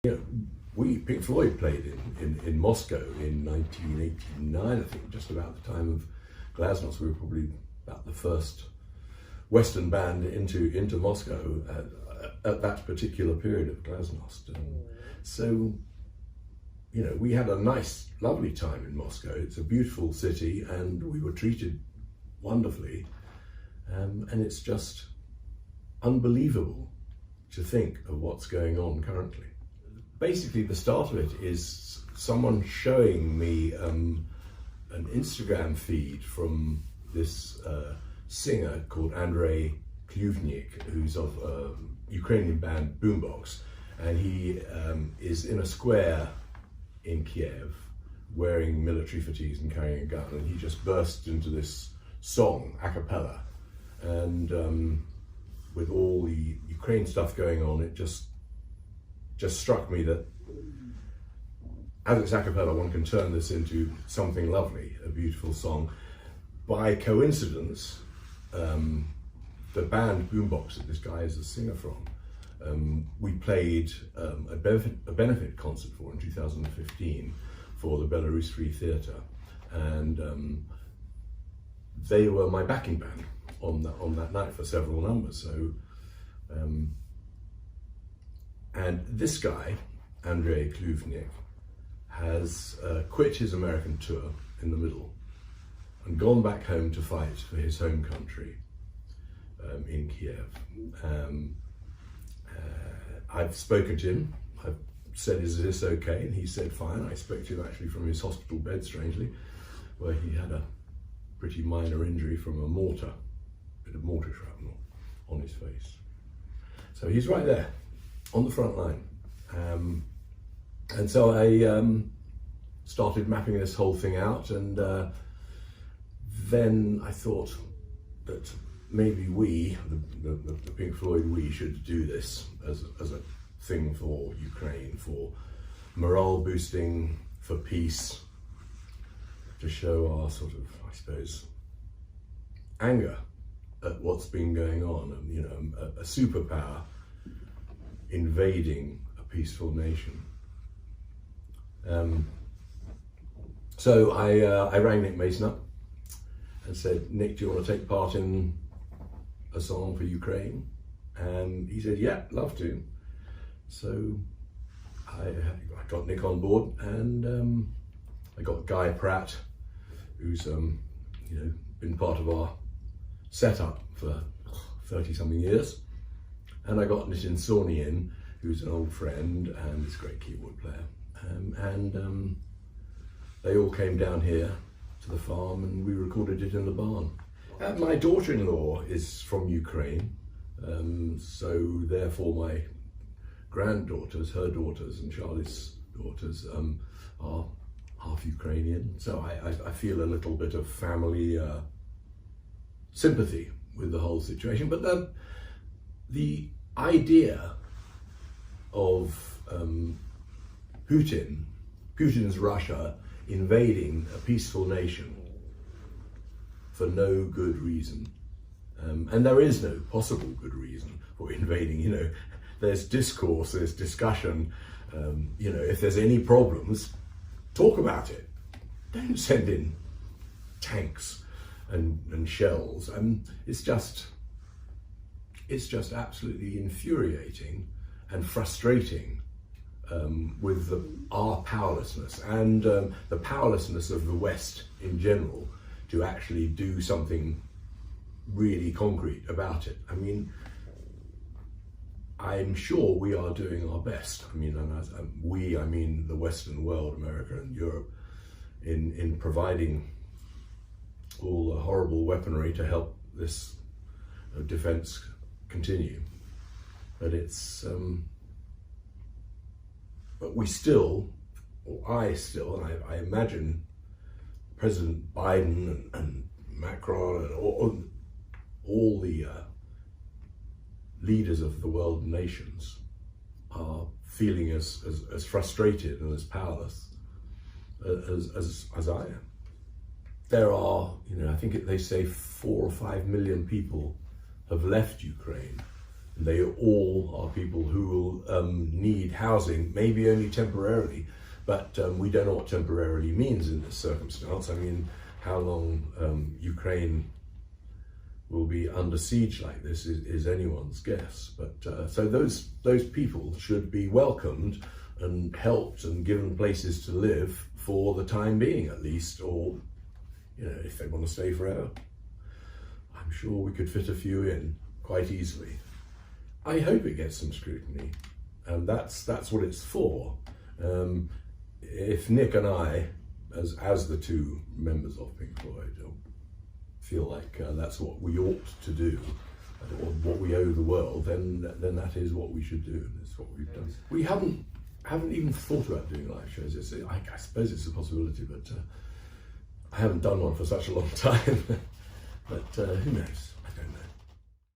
You know, Pink Floyd played in Moscow in 1989, I think, just about the time of Glasnost. We were probably about the first Western band into Moscow at that particular period of Glasnost. So, you know, we had a nice, lovely time in Moscow. It's a beautiful city, and we were treated wonderfully. And it's just unbelievable to think of what's going on currently. Basically, the start of it is someone showing me an Instagram feed from this singer called Andrei Kluvnik, who's of a Ukrainian band Boombox, and he is in a square in Kiev wearing military fatigues and carrying a gun, and he just burst into this song a cappella, and with all the Ukraine stuff going on, it just struck me that as it's a cappella, one can turn this into something lovely, a beautiful song. By coincidence, the band Boombox that this guy is a singer from, we played a benefit concert for in 2015 for the Belarus Free Theatre, and they were my backing band on that night for several numbers. So, and this guy, Andrei Kluvnik, has quit his American tour in the middle and gone back home to fight for his home country in Kiev. I've spoken to him. I've said, is this okay? And he said, fine. I spoke to him actually from his hospital bed, strangely, where he had a pretty minor injury from a bit of mortar shrapnel on his face. So he's right there on the front line. And so I started mapping this whole thing out, and then I thought that maybe we, the Pink Floyd, we should do this as a thing for Ukraine, for morale boosting, for peace, to show our sort of, I suppose, anger at what's been going on. And, you know, a superpower invading a peaceful nation. So I rang Nick Mason up and said, Nick, do you want to take part in a song for Ukraine? And he said, yeah, love to. So I got Nick on board, and I got Guy Pratt, who's you know, been part of our setup for 30-something years, and I got Nitin Sawhney in, who's an old friend and is a great keyboard player, and they all came down here to the farm, and we recorded it in the barn. My daughter-in-law is from Ukraine, so therefore my granddaughters, her daughters and Charlie's daughters, are half Ukrainian. So I feel a little bit of family sympathy with the whole situation. But the idea of Putin's Russia invading a peaceful nation for no good reason, and there is no possible good reason for invading. You know, there's discourse, there's discussion. You know, if there's any problems, talk about it. Don't send in tanks and shells. It's just absolutely infuriating and frustrating with our powerlessness and the powerlessness of the West in general to actually do something really concrete about it. I mean, I'm sure we are doing our best. I mean, and as we, I mean the Western world, America and Europe, in providing all the horrible weaponry to help this defense continue. But it's, but we still, or I still, and I imagine President Biden and Macron and all the leaders of the world nations are feeling as frustrated and as powerless as I am. There are, you know, I think they say 4 or 5 million people have left Ukraine. They all are people who will need housing, maybe only temporarily, but we don't know what temporarily means in this circumstance. I mean, how long Ukraine will be under siege like this is anyone's guess. But so those people should be welcomed and helped and given places to live for the time being, at least, or if they want to stay forever. I'm sure we could fit a few in quite easily. I hope it gets some scrutiny, and that's what it's for. If Nick and I, as the two members of Pink Floyd, feel like that's what we ought to do, or what we owe the world, then that is what we should do, and that's what we've done. We haven't even thought about doing live shows. I suppose it's a possibility, but I haven't done one for such a long time. But who knows?